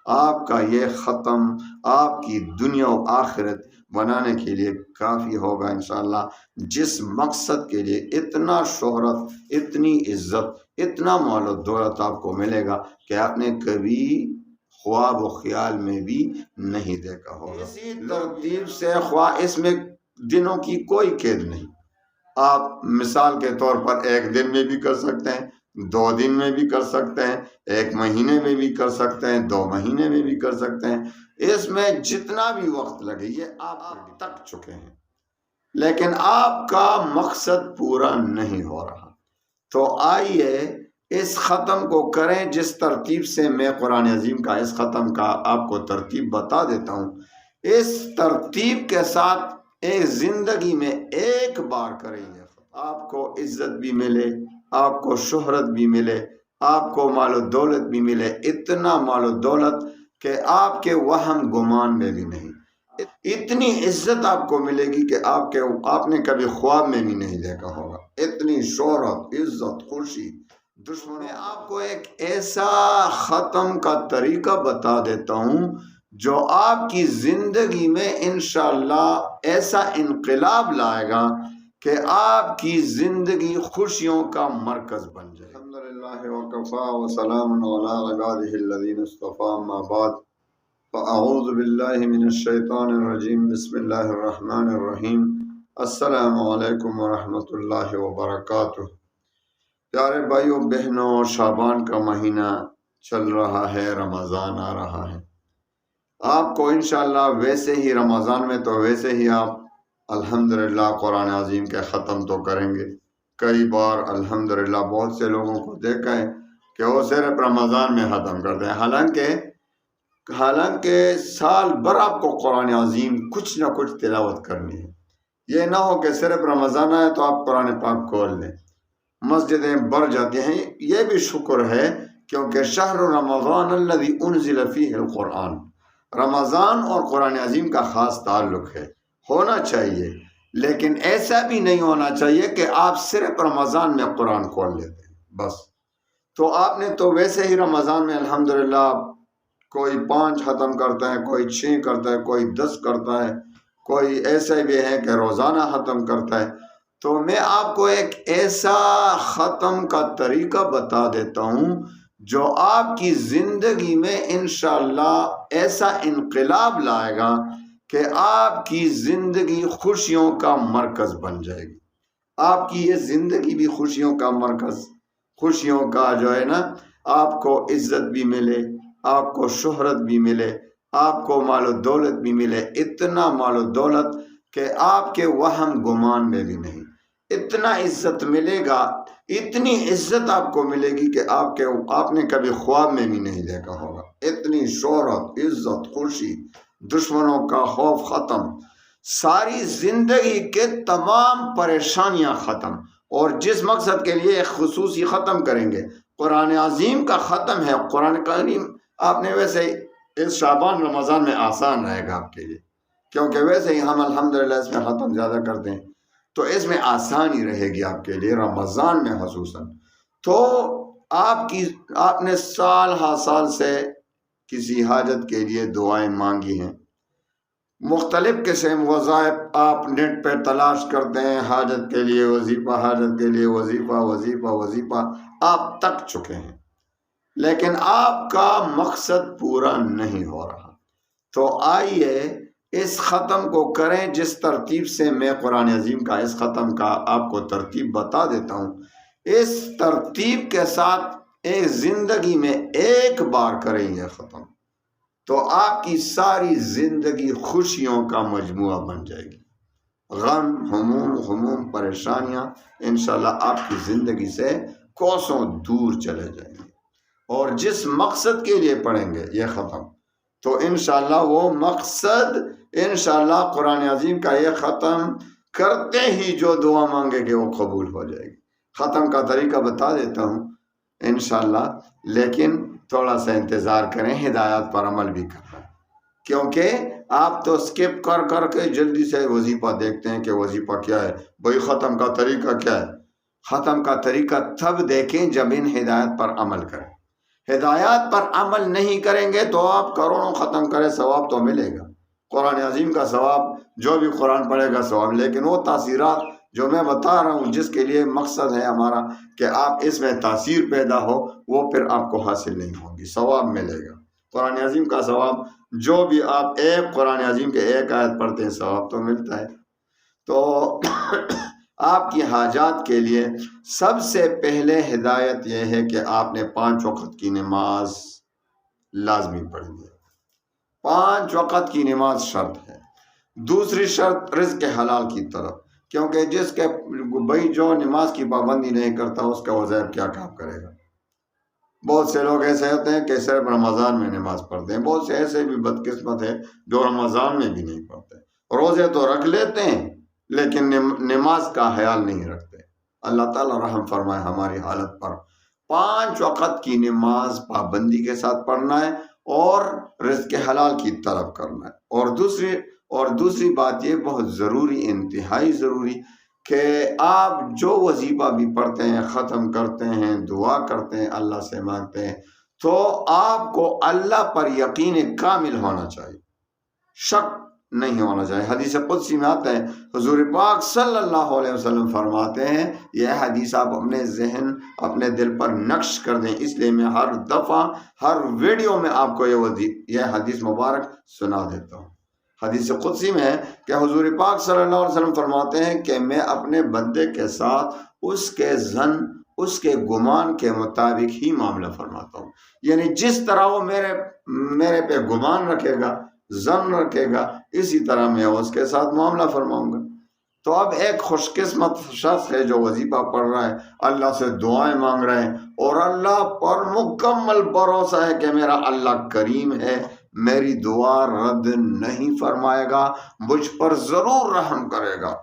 آپ کا یہ ختم آپ کی دنیا و آخرت بنانے کے لیے کافی ہوگا انشاءاللہ۔ جس مقصد کے لیے اتنا شہرت، اتنی عزت، اتنا مال و دولت آپ کو ملے گا کہ آپ نے کبھی خواب و خیال میں بھی نہیں دیکھا ہوگا۔ اسی ترتیب سے خواہ اس میں دنوں کی کوئی قید نہیں، آپ مثال کے طور پر ایک دن میں بھی کر سکتے ہیں، 2 دن میں بھی کر سکتے ہیں، 1 مہینے میں بھی کر سکتے ہیں، 2 مہینے میں بھی کر سکتے ہیں۔ اس میں جتنا بھی وقت لگے یہ آپ تک چکے ہیں، لیکن آپ کا مقصد پورا نہیں ہو رہا۔ تو آئیے اس ختم کو کریں جس ترتیب سے میں قرآن عظیم کا اس ختم کا آپ کو ترتیب بتا دیتا ہوں۔ اس ترتیب کے ساتھ ایک زندگی میں ایک بار کریں گے، آپ کو عزت بھی ملے، آپ کو شہرت بھی ملے، آپ کو مال و دولت بھی ملے، اتنا مال و دولت کہ آپ کے وہم گمان میں بھی نہیں، اتنی عزت آپ کو ملے گی کہ آپ نے کبھی خواب میں بھی نہیں دیکھا ہوگا، اتنی شہرت، عزت، خوشی۔ دشمن میں آپ کو ایک ایسا ختم کا طریقہ بتا دیتا ہوں جو آپ کی زندگی میں انشاءاللہ ایسا انقلاب لائے گا کہ آپ کی زندگی خوشیوں کا مرکز بن جائے۔ الحمدللہ وکفا وسلام علی عبادہ الذین اصطفی، اما بعد فاعوذ باللہ من الشیطان الرجیم، بسم اللہ الرحمن الرحیم۔ السلام علیکم ورحمۃ اللہ وبرکاتہ۔ پیارے بھائیوں بہنوں، شعبان کا مہینہ چل رہا ہے، رمضان آ رہا ہے۔ آپ کو انشاءاللہ ویسے ہی رمضان میں تو ویسے ہی آپ الحمدللہ قرآن عظیم کے ختم تو کریں گے۔ کئی بار الحمدللہ بہت سے لوگوں کو دیکھا ہے کہ وہ صرف رمضان میں ختم کرتے ہیں، حالانکہ سال بھر آپ کو قرآن عظیم کچھ نہ کچھ تلاوت کرنی ہے۔ یہ نہ ہو کہ صرف رمضان آئے تو آپ قرآن پاک کھول لیں، مسجدیں بھر جاتی ہیں۔ یہ بھی شکر ہے کیونکہ شہر رمضان الذی انزل فیہ القرآن، رمضان اور قرآن عظیم کا خاص تعلق ہے، ہونا چاہیے، لیکن ایسا بھی نہیں ہونا چاہیے کہ آپ صرف رمضان میں قرآن کھول لیتے ہیں بس۔ تو آپ نے تو ویسے ہی رمضان میں الحمدللہ کوئی 5 ختم کرتا ہے، کوئی 6 کرتا ہے، کوئی 10 کرتا ہے، کوئی ایسے بھی ہے کہ روزانہ ختم کرتا ہے۔ تو میں آپ کو ایک ایسا ختم کا طریقہ بتا دیتا ہوں جو آپ کی زندگی میں انشاءاللہ ایسا انقلاب لائے گا کہ آپ کی زندگی خوشیوں کا مرکز بن جائے گی۔ آپ کی یہ زندگی بھی خوشیوں کا مرکز، خوشیوں کا جو ہے نا، آپ کو عزت بھی ملے، آپ کو شہرت بھی ملے، آپ کو مال و دولت بھی ملے، اتنا مال و دولت کہ آپ کے وہم گمان میں بھی نہیں، اتنا عزت ملے گا، اتنی عزت آپ کو ملے گی کہ آپ نے کبھی خواب میں بھی نہیں دیکھا ہوگا، اتنی شہرت، عزت، خوشی، دشمنوں کا خوف ختم، ساری زندگی کے تمام پریشانیاں ختم۔ اور جس مقصد کے لیے ایک خصوصی ختم کریں گے، قرآن عظیم کا ختم ہے۔ قرآن کریم آپ نے ویسے اس شعبان رمضان میں آسان رہے گا آپ کے لیے، کیونکہ ویسے ہی ہم الحمدللہ اس میں ختم زیادہ کرتے ہیں، تو اس میں آسانی رہے گی آپ کے لیے رمضان میں خصوصاً۔ تو آپ نے سال ہر سال سے کسی حاجت کے لیے دعائیں مانگی ہیں، مختلف قسم وظائف آپ نیٹ پہ تلاش کرتے ہیں، حاجت کے لیے وظیفہ، حاجت کے لیے وظیفہ، وظیفہ آپ تک چکے ہیں، لیکن آپ کا مقصد پورا نہیں ہو رہا۔ تو آئیے اس ختم کو کریں جس ترتیب سے میں قرآن عظیم کا اس ختم کا آپ کو ترتیب بتا دیتا ہوں۔ اس ترتیب کے ساتھ ایک زندگی میں ایک بار کریں گے ختم، تو آپ کی ساری زندگی خوشیوں کا مجموعہ بن جائے گی۔ غم، ہموم، پریشانیاں انشاءاللہ آپ کی زندگی سے کوسوں دور چلے جائیں گے۔ اور جس مقصد کے لیے پڑھیں گے یہ ختم، تو انشاءاللہ وہ مقصد انشاءاللہ قرآن عظیم کا یہ ختم کرتے ہی جو دعا مانگے گے وہ قبول ہو جائے گی۔ ختم کا طریقہ بتا دیتا ہوں انشاءاللہ، لیکن تھوڑا سا انتظار کریں، ہدایات پر عمل بھی کرنا، کیونکہ آپ تو سکپ کر کے جلدی سے وظیفہ دیکھتے ہیں کہ وظیفہ کیا ہے، بھائی ختم کا طریقہ کیا ہے۔ ختم کا طریقہ تب دیکھیں جب ان ہدایت پر عمل کریں، ہدایات پر عمل نہیں کریں گے تو آپ کروڑوں ختم کریں، ثواب تو ملے گا، قرآن عظیم کا ثواب، جو بھی قرآن پڑھے گا ثواب، لیکن وہ تاثیرات جو میں بتا رہا ہوں جس کے لیے مقصد ہے ہمارا کہ آپ اس میں تاثیر پیدا ہو، وہ پھر آپ کو حاصل نہیں ہوگی، ثواب ملے گا قرآن عظیم کا ثواب، جو بھی آپ ایک قرآن عظیم کے ایک آیت پڑھتے ہیں ثواب تو ملتا ہے۔ تو آپ کی حاجات کے لیے سب سے پہلے ہدایت یہ ہے کہ آپ نے 5 وقت کی نماز لازمی پڑھنی ہے، 5 وقت کی نماز شرط ہے۔ دوسری شرط رزق حلال کی طرف، کیونکہ جس کے بھائی جو نماز کی پابندی نہیں کرتا اس کا وظائف کیا کام کرے گا۔ بہت سے لوگ ایسے ہوتے ہیں کہ صرف رمضان میں نماز پڑھتے ہیں، بہت سے ایسے بھی بدقسمت ہے جو رمضان میں بھی نہیں پڑھتے، روزے تو رکھ لیتے ہیں لیکن نماز کا خیال نہیں رکھتے۔ اللہ تعالیٰ رحم فرمائے ہماری حالت پر۔ 5 وقت کی نماز پابندی کے ساتھ پڑھنا ہے اور رزق حلال کی طلب کرنا ہے۔ اور دوسری بات یہ بہت ضروری، انتہائی ضروری، کہ آپ جو وظیفہ بھی پڑھتے ہیں، ختم کرتے ہیں، دعا کرتے ہیں، اللہ سے مانگتے ہیں، تو آپ کو اللہ پر یقین کامل ہونا چاہیے، شک نہیں ہونا چاہیے۔ حدیث قدسی میں آتا ہے، حضور پاک صلی اللہ علیہ وسلم فرماتے ہیں، یہ حدیث آپ اپنے ذہن، اپنے دل پر نقش کر دیں، اس لیے میں ہر دفعہ ہر ویڈیو میں آپ کو یہ حدیث مبارک سنا دیتا ہوں۔ حدیث قدسی میں ہے کہ حضور پاک صلی اللہ علیہ وسلم فرماتے ہیں کہ میں اپنے بندے کے ساتھ اس کے ظن، اس کے گمان کے مطابق ہی معاملہ فرماتا ہوں، یعنی جس طرح وہ میرے پہ گمان رکھے گا، ظن رکھے گا، اسی طرح میں اس کے ساتھ معاملہ فرماؤں گا۔ تو اب ایک خوش قسمت شخص ہے جو وظیفہ پڑھ رہا ہے، اللہ سے دعائیں مانگ رہے ہیں اور اللہ پر مکمل بھروسہ ہے کہ میرا اللہ کریم ہے، میری دعا رد نہیں فرمائے گا، مجھ پر ضرور رحم کرے گا،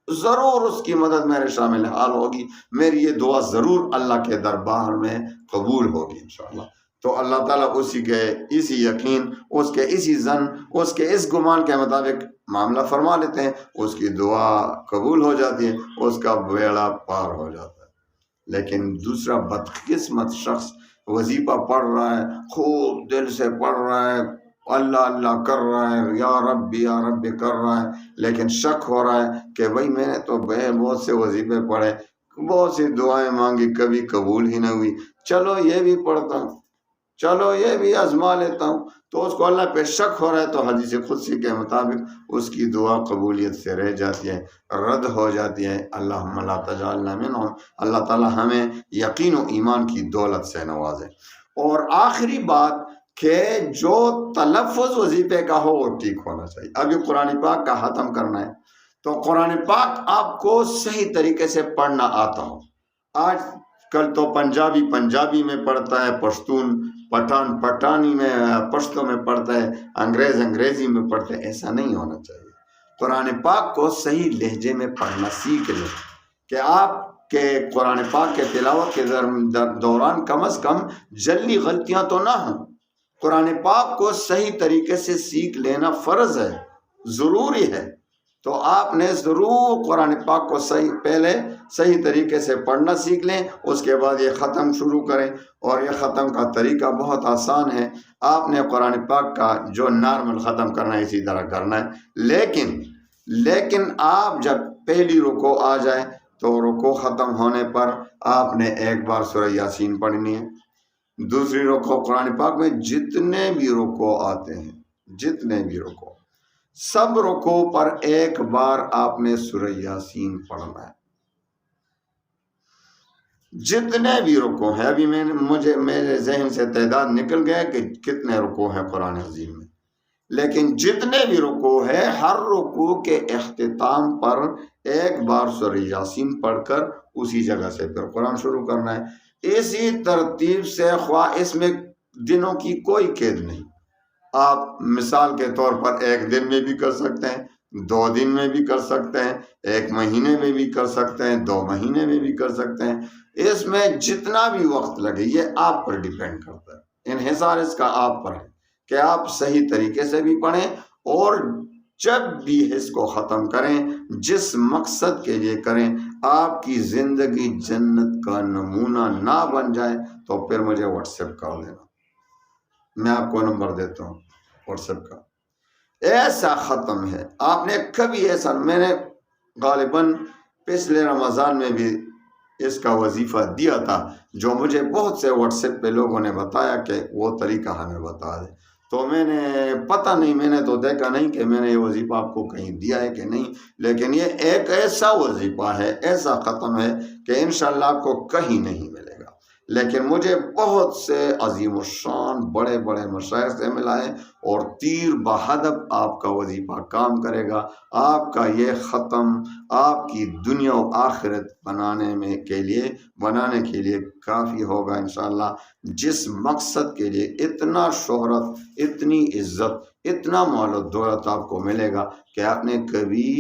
ضرور اس کی مدد میرے شامل حال ہوگی، میری یہ دعا ضرور اللہ کے دربار میں قبول ہوگی انشاءاللہ۔ تو اللہ تعالیٰ اسی یقین، اس کے اسی ظن، اس کے اس گمان کے مطابق معاملہ فرما لیتے ہیں، اس کی دعا قبول ہو جاتی ہے، اس کا بیڑا پار ہو جاتا ہے۔ لیکن دوسرا بدقسمت شخص وظیفہ پڑھ رہا ہے، خوب دل سے پڑھ رہا ہے، اللہ اللہ کر رہا ہے، یا رب کر رہا ہے، لیکن شک ہو رہا ہے کہ بھائی میں نے تو بہت سے وظیفے پڑھے، بہت سی دعائیں مانگی، کبھی قبول ہی نہ ہوئی، چلو یہ بھی پڑھتا ہوں، چلو یہ بھی آزما لیتا ہوں، تو اس کو اللہ پہ شک ہو رہا ہے، تو حدیث قدسی کے مطابق اس کی دعا قبولیت سے رہ جاتی ہے، رد ہو جاتی ہے۔ اللہم لا تجعلنا منہم، اللہ تعالیٰ ہمیں یقین و ایمان کی دولت سے نوازے۔ اور آخری بات کہ جو تلفظ وظیفے کا ہو وہ ٹھیک ہونا چاہیے۔ ابھی قرآن پاک کا ختم کرنا ہے تو قرآن پاک آپ کو صحیح طریقے سے پڑھنا آتا ہو۔ آج کل تو پنجابی میں پڑھتا ہے، پشتون پٹھان پٹھانی میں، پشتو میں پڑھتا ہے، انگریزی میں پڑھتا ہے، ایسا نہیں ہونا چاہیے۔ قرآن پاک کو صحیح لہجے میں پڑھنا سیکھ لیں کہ آپ کہ قرآن پاک کے تلاوت کے دوران کم از کم جلی غلطیاں تو نہ ہوں۔ قرآن پاک کو صحیح طریقے سے سیکھ لینا فرض ہے، ضروری ہے۔ تو آپ نے ضرور قرآن پاک کو پہلے صحیح طریقے سے پڑھنا سیکھ لیں، اس کے بعد یہ ختم شروع کریں۔ اور یہ ختم کا طریقہ بہت آسان ہے، آپ نے قرآن پاک کا جو نارمل ختم کرنا ہے اسی طرح کرنا ہے، لیکن آپ جب پہلی رکوع آ جائے تو رکوع ختم ہونے پر آپ نے ایک بار سورہ یاسین پڑھنی ہے۔ دوسری رکوع قرآن پاک میں جتنے بھی رکوع آتے ہیں، جتنے بھی رکوع، سب رکوع پر ایک بار آپ نے سورہ یاسین پڑھنا ہے، جتنے بھی رکوع ہیں۔ ابھی میرے ذہن سے تعداد نکل گیا کہ کتنے رکوع ہیں قرآن عظیم میں، لیکن جتنے بھی رکوع ہے ہر رکوع کے اختتام پر ایک بار سورہ یاسین پڑھ کر اسی جگہ سے پھر قرآن شروع کرنا ہے۔ اسی ترتیب سے خواہ اس میں دنوں کی کوئی قید نہیں، آپ مثال کے طور پر ایک دن میں بھی کر سکتے ہیں، 2 دن میں بھی کر سکتے ہیں، 1 مہینے میں بھی کر سکتے ہیں، 2 مہینے میں بھی کر سکتے ہیں، اس میں جتنا بھی وقت لگے یہ آپ پر ڈیپینڈ کرتا ہے، انحصار اس کا آپ پر ہے کہ آپ صحیح طریقے سے بھی پڑھیں، اور جب بھی اس کو ختم کریں جس مقصد کے لیے کریں، آپ کی زندگی جنت کا نمونہ نہ بن جائے تو پھر مجھے واٹس ایپ کر دینا، میں آپ کو نمبر دیتا ہوں واٹس ایپ کا۔ ایسا ختم ہے، آپ نے کبھی ایسا، میں نے غالباً پچھلے رمضان میں بھی اس کا وظیفہ دیا تھا، جو مجھے بہت سے واٹس ایپ پہ لوگوں نے بتایا کہ وہ طریقہ ہمیں بتا دیں، تو میں نے پتہ نہیں، میں نے تو دیکھا نہیں کہ میں نے یہ وظیفہ آپ کو کہیں دیا ہے کہ نہیں، لیکن یہ ایک ایسا وظیفہ ہے، ایسا ختم ہے کہ انشاءاللہ آپ کو کہیں نہیں ملے گا۔ لیکن مجھے بہت سے عظیم الشان بڑے بڑے مشائخ سے ملا ہے، اور تیر بہدف آپ کا وظیفہ کام کرے گا۔ آپ کا یہ ختم آپ کی دنیا و آخرت بنانے کے لیے کافی ہوگا انشاءاللہ۔ جس مقصد کے لیے اتنا شہرت، اتنی عزت، اتنا مال و دولت آپ کو ملے گا کہ آپ نے کبھی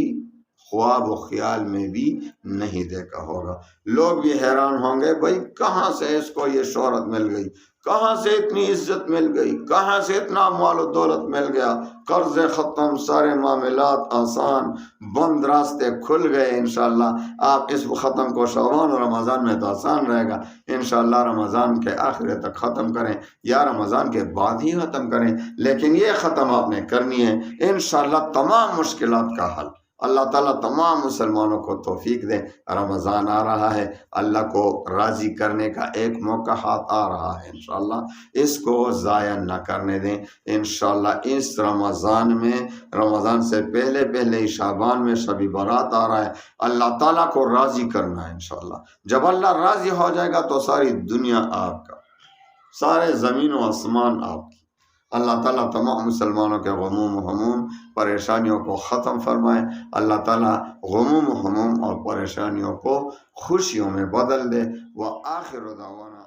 خواب و خیال میں بھی نہیں دیکھا ہوگا۔ لوگ بھی حیران ہوں گے، بھائی کہاں سے اس کو یہ شہرت مل گئی، کہاں سے اتنی عزت مل گئی، کہاں سے اتنا مال و دولت مل گیا، قرض ختم، سارے معاملات آسان، بند راستے کھل گئے۔ انشاءاللہ آپ اس ختم کو شعبان اور رمضان میں تو آسان رہے گا، انشاءاللہ رمضان کے آخر تک ختم کریں یا رمضان کے بعد ہی ختم کریں، لیکن یہ ختم آپ نے کرنی ہے انشاءاللہ۔ تمام مشکلات کا حل اللہ تعالیٰ تمام مسلمانوں کو توفیق دے۔ رمضان آ رہا ہے، اللہ کو راضی کرنے کا ایک موقع ہاتھ آ رہا ہے، انشاءاللہ اس کو ضائع نہ کرنے دیں۔ انشاءاللہ اس رمضان میں، رمضان سے پہلے ہی شعبان میں شب برات آ رہا ہے، اللہ تعالیٰ کو راضی کرنا ہے انشاءاللہ۔ جب اللہ راضی ہو جائے گا تو ساری دنیا آپ کا، سارے زمین و آسمان آپ کی۔ اللہ تعالیٰ تمام مسلمانوں کے غموم و ہموم پریشانیوں کو ختم فرمائے، اللہ تعالیٰ غموم و ہموم اور پریشانیوں کو خوشیوں میں بدل دے۔ وآخر دعوانا